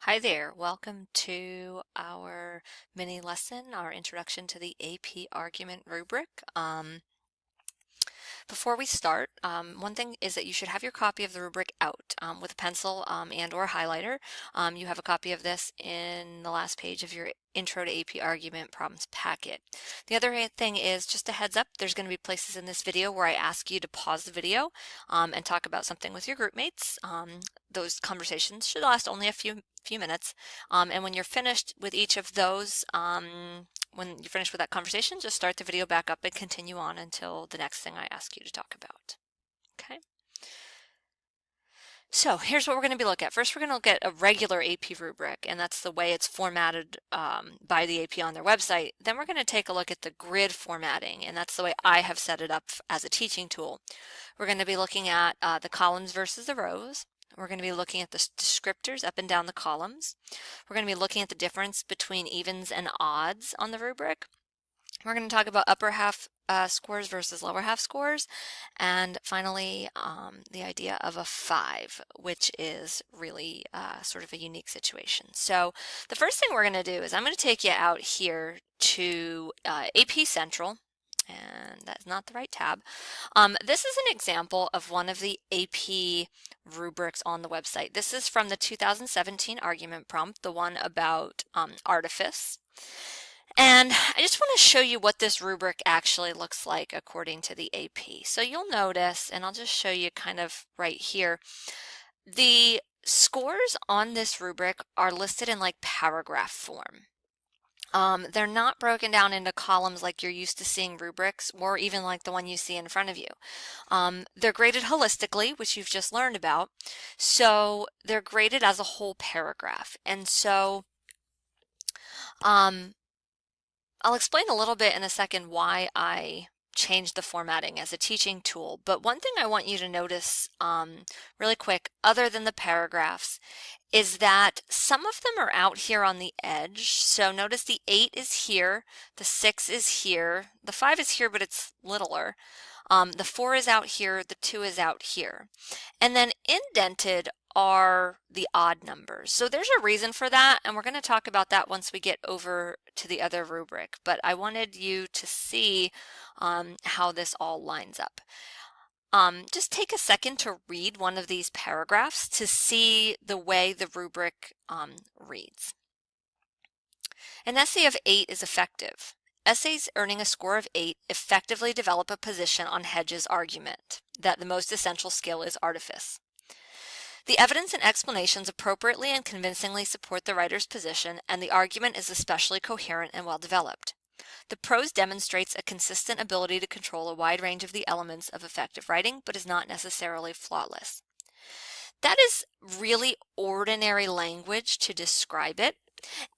Hi there, welcome to our mini lesson, our introduction to the AP argument rubric. Before we start, one thing is that you should have your copy of the rubric out with a pencil and or highlighter. You have a copy of this in the last page of your Intro to AP Argument Problems packet. The other thing is just a heads up, there's going to be places in this video where I ask you to pause the video and talk about something with your group mates. Those conversations should last only a few minutes. And when you're finished with each of those, when you're finished with that conversation, just start the video back up and continue on until the next thing I ask you to talk about. Okay? So here's what we're going to be looking at. First, we're going to look at a regular AP rubric, and that's the way it's formatted by the AP on their website. Then we're going to take a look at the grid formatting, and that's the way I have set it up as a teaching tool. We're going to be looking at the columns versus the rows. We're going to be looking at the descriptors up and down the columns. We're going to be looking at the difference between evens and odds on the rubric. We're going to talk about upper half scores versus lower half scores. And finally, the idea of a 5, which is really sort of a unique situation. So the first thing we're going to do is I'm going to take you out here to AP Central. And that's not the right tab. This is an example of one of the AP rubrics on the website. This is from the 2017 argument prompt, the one about artifice. And I just want to show you what this rubric actually looks like according to the AP. So you'll notice, and I'll just show you kind of right here, the scores on this rubric are listed in like paragraph form. They're not broken down into columns like you're used to seeing rubrics, or even like the one you see in front of you. They're graded holistically, which you've just learned about. So they're graded as a whole paragraph. And so I'll explain a little bit in a second why I changed the formatting as a teaching tool. But one thing I want you to notice really quick, other than the paragraphs, is that some of them are out here on the edge. So notice the 8 is here, the 6 is here, the 5 is here, but it's littler. The 4 is out here, the 2 is out here. And then indented are the odd numbers. So there's a reason for that, and we're going to talk about that once we get over to the other rubric. But I wanted you to see how this all lines up. Just take a second to read one of these paragraphs to see the way the rubric reads. An essay of 8 is effective. Essays earning a score of 8 effectively develop a position on Hedge's argument that the most essential skill is artifice. The evidence and explanations appropriately and convincingly support the writer's position, and the argument is especially coherent and well developed. The prose demonstrates a consistent ability to control a wide range of the elements of effective writing, but is not necessarily flawless. That is really ordinary language to describe it.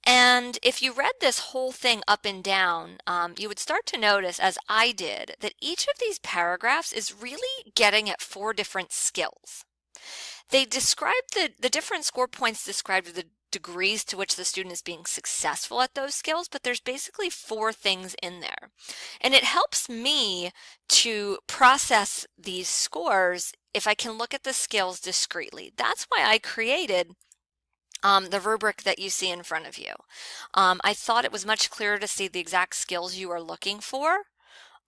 And if you read this whole thing up and down, you would start to notice, as I did, that each of these paragraphs is really getting at 4 different skills. They describe the different score points described the degrees to which the student is being successful at those skills, but there's basically 4 things in there. And it helps me to process these scores if I can look at the skills discretely. That's why I created the rubric that you see in front of you. I thought it was much clearer to see the exact skills you are looking for,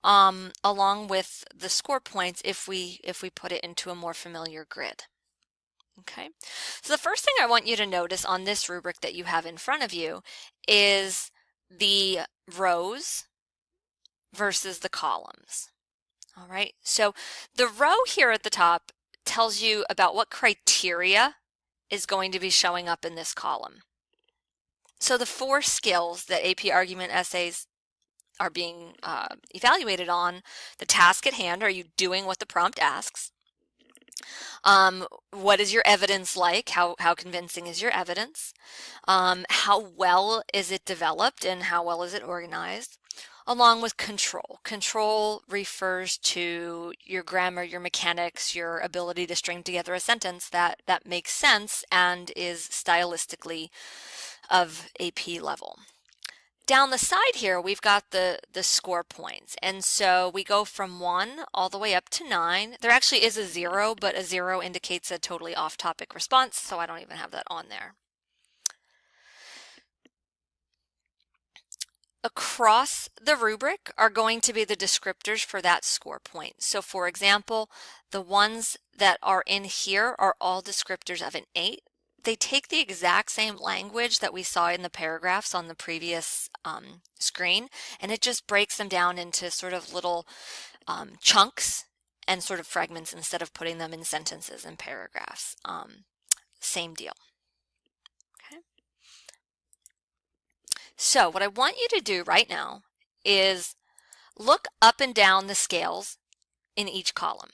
along with the score points if we put it into a more familiar grid. Okay, so the first thing I want you to notice on this rubric that you have in front of you is the rows versus the columns. All right, so the row here at the top tells you about what criteria is going to be showing up in this column. So the 4 skills that AP argument essays are being evaluated on: the task at hand, are you doing what the prompt asks? What is your evidence like? How convincing is your evidence? How well is it developed and how well is it organized? Along with control. Control refers to your grammar, your mechanics, your ability to string together a sentence that makes sense and is stylistically of AP level. Down the side here, we've got the score points. And so we go from 1 all the way up to 9. There actually is a 0, but a 0 indicates a totally off-topic response, so I don't even have that on there. across the rubric are going to be the descriptors for that score point. So for example, the ones that are in here are all descriptors of an 8. They take the exact same language that we saw in the paragraphs on the previous screen, and it just breaks them down into sort of little chunks and sort of fragments instead of putting them in sentences and paragraphs. Same deal. Okay. So what I want you to do right now is look up and down the scales in each column.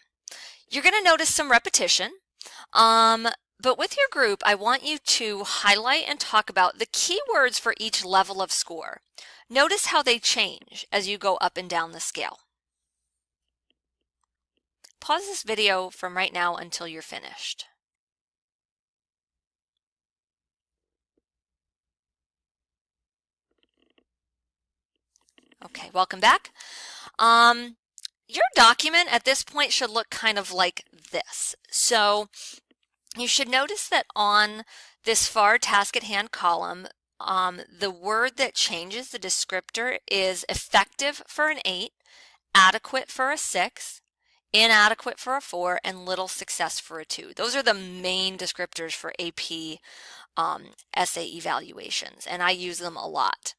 You're going to notice some repetition, but with your group, I want you to highlight and talk about the key words for each level of score. Notice how they change as you go up and down the scale. Pause this video from right now until you're finished. Okay, welcome back. Your document at this point should look kind of like this. So you should notice that on this far task at hand column, the word that changes the descriptor is effective for an 8, adequate for a 6, inadequate for a 4, and little success for a 2. Those are the main descriptors for AP essay evaluations, and I use them a lot.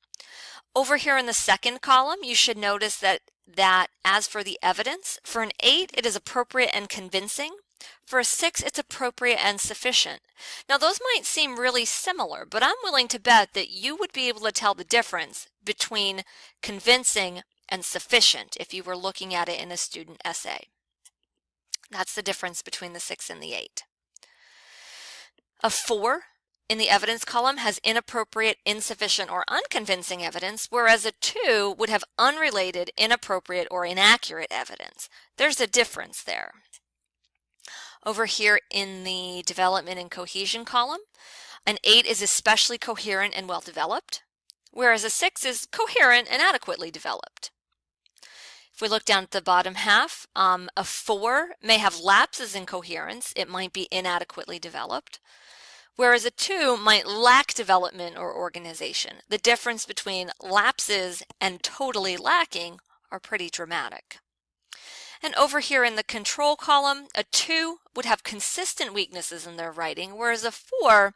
Over here in the second column, you should notice that as for the evidence, for an 8, it is appropriate and convincing. For a 6, it's appropriate and sufficient. Now, those might seem really similar, but I'm willing to bet that you would be able to tell the difference between convincing and sufficient if you were looking at it in a student essay. That's the difference between the 6 and the 8. A 4 in the evidence column has inappropriate, insufficient, or unconvincing evidence, whereas a 2 would have unrelated, inappropriate, or inaccurate evidence. There's a difference there. Over here in the development and cohesion column, an 8 is especially coherent and well developed, whereas a 6 is coherent and adequately developed. If we look down at the bottom half, a 4 may have lapses in coherence. It might be inadequately developed, whereas a 2 might lack development or organization. The difference between lapses and totally lacking are pretty dramatic. And over here in the control column, a 2 would have consistent weaknesses in their writing, whereas a 4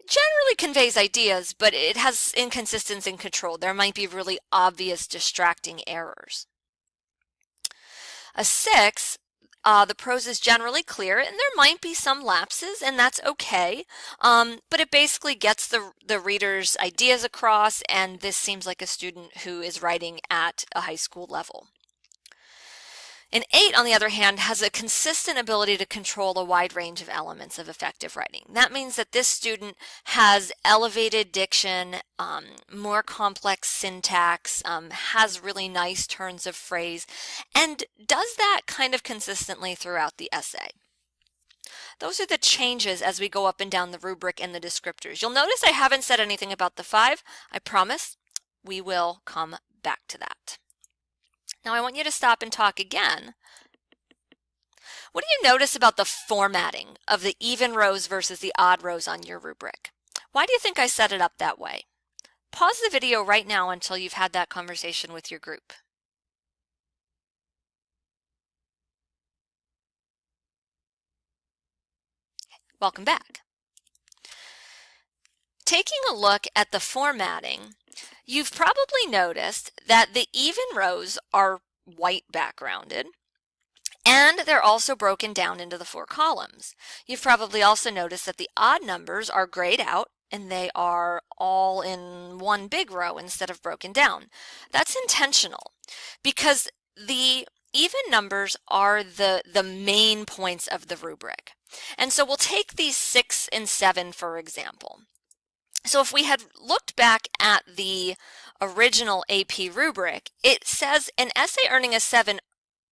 generally conveys ideas, but it has inconsistency in control. There might be really obvious distracting errors. A 6, the prose is generally clear, and there might be some lapses, and that's okay, but it basically gets the reader's ideas across, and this seems like a student who is writing at a high school level. An 8, on the other hand, has a consistent ability to control a wide range of elements of effective writing. That means that this student has elevated diction, more complex syntax, has really nice turns of phrase, and does that kind of consistently throughout the essay. Those are the changes as we go up and down the rubric and the descriptors. You'll notice I haven't said anything about the 5. I promise we will come back to that. Now I want you to stop and talk again. What do you notice about the formatting of the even rows versus the odd rows on your rubric? Why do you think I set it up that way? Pause the video right now until you've had that conversation with your group. Welcome back. Taking a look at the formatting, you've probably noticed that the even rows are white backgrounded, and they're also broken down into the 4 columns. You've probably also noticed that the odd numbers are grayed out, and they are all in one big row instead of broken down. That's intentional because the even numbers are the main points of the rubric. And so we'll take these 6 and 7, for example. So if we had looked back at the original AP rubric, it says an essay earning a 7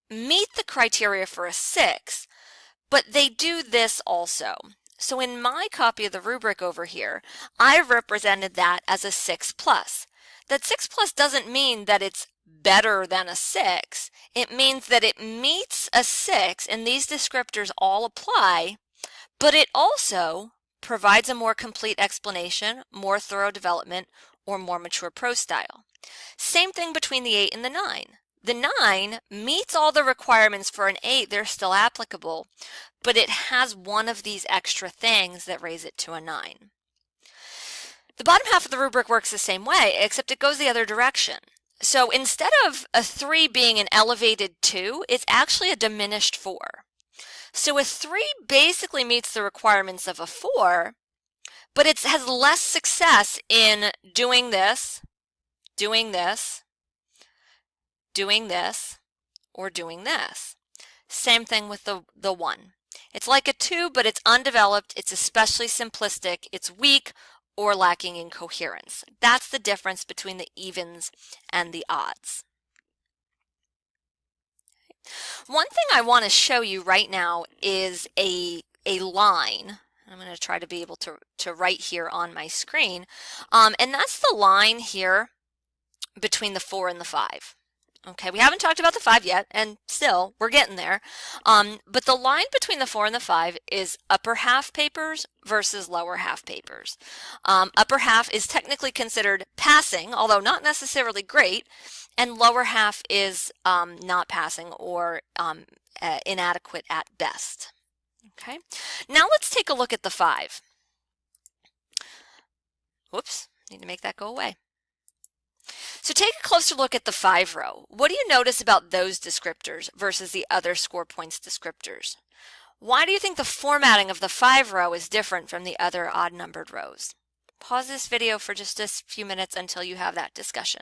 meet the criteria for a 6, but they do this also. So in my copy of the rubric over here, I represented that as a 6 plus. That 6 plus doesn't mean that it's better than a 6. It means that it meets a 6, and these descriptors all apply, but it also provides a more complete explanation, more thorough development, or more mature prose style. Same thing between the 8 and the 9. The 9 meets all the requirements for an 8, they're still applicable, but it has one of these extra things that raise it to a 9. The bottom half of the rubric works the same way, except it goes the other direction. So instead of a 3 being an elevated 2, it's actually a diminished 4. So a 3 basically meets the requirements of a 4, but it has less success in doing this, doing this, doing this, or doing this. Same thing with the 1. It's like a 2, but it's undeveloped, it's especially simplistic, it's weak, or lacking in coherence. That's the difference between the evens and the odds. One thing I want to show you right now is a line. I'm going to try to be able to write here on my screen. And that's the line here between the 4 and the 5. Okay, we haven't talked about the 5 yet, and still, we're getting there. But the line between the 4 and the 5 is upper half papers versus lower half papers. Upper half is technically considered passing, although not necessarily great, and lower half is not passing or inadequate at best. Okay, now let's take a look at the 5. Whoops, need to make that go away. So take a closer look at the 5 row. What do you notice about those descriptors versus the other score points descriptors? Why do you think the formatting of the 5 row is different from the other odd numbered rows? Pause this video for just a few minutes until you have that discussion.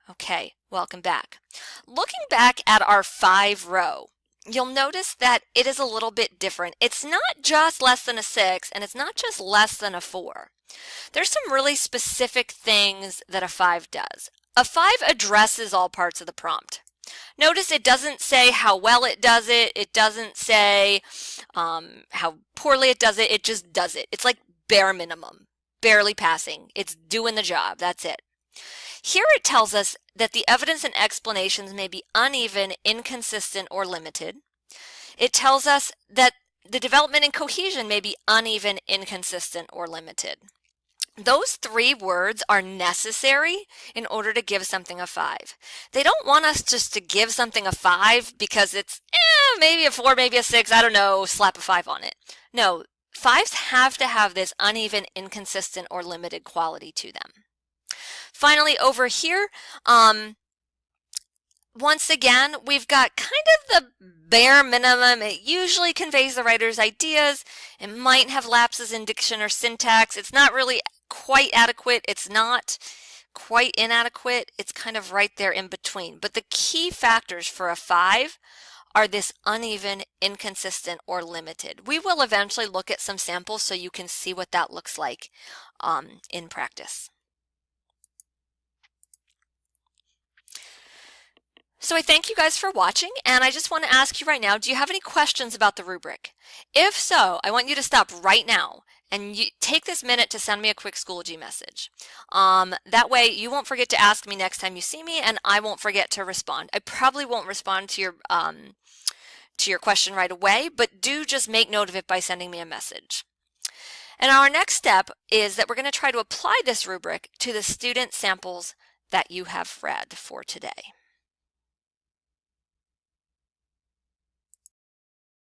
Okay, welcome back. Looking back at our 5 row, you'll notice that it is a little bit different. It's not just less than a 6, and it's not just less than a 4. There's some really specific things that a 5 does. A 5 addresses all parts of the prompt. Notice it doesn't say how well it does it. It doesn't say how poorly it does it. It just does it. It's like bare minimum, barely passing. It's doing the job. That's it. Here it tells us that the evidence and explanations may be uneven, inconsistent, or limited. It tells us that the development and cohesion may be uneven, inconsistent, or limited. Those 3 words are necessary in order to give something a 5. They don't want us just to give something a 5 because it's maybe a 4, maybe a 6, I don't know, slap a 5 on it. No, 5s have to have this uneven, inconsistent, or limited quality to them. Finally, over here, once again, we've got kind of the bare minimum. It usually conveys the writer's ideas. It might have lapses in diction or syntax. It's not really quite adequate. It's not quite inadequate. It's kind of right there in between. But the key factors for a 5 are this uneven, inconsistent, or limited. We will eventually look at some samples so you can see what that looks like in practice. So I thank you guys for watching, and I just want to ask you right now, do you have any questions about the rubric? If so, I want you to stop right now and take this minute to send me a quick Schoology message. That way you won't forget to ask me next time you see me, and I won't forget to respond. I probably won't respond to your question right away, but do just make note of it by sending me a message. And our next step is that we're going to try to apply this rubric to the student samples that you have read for today.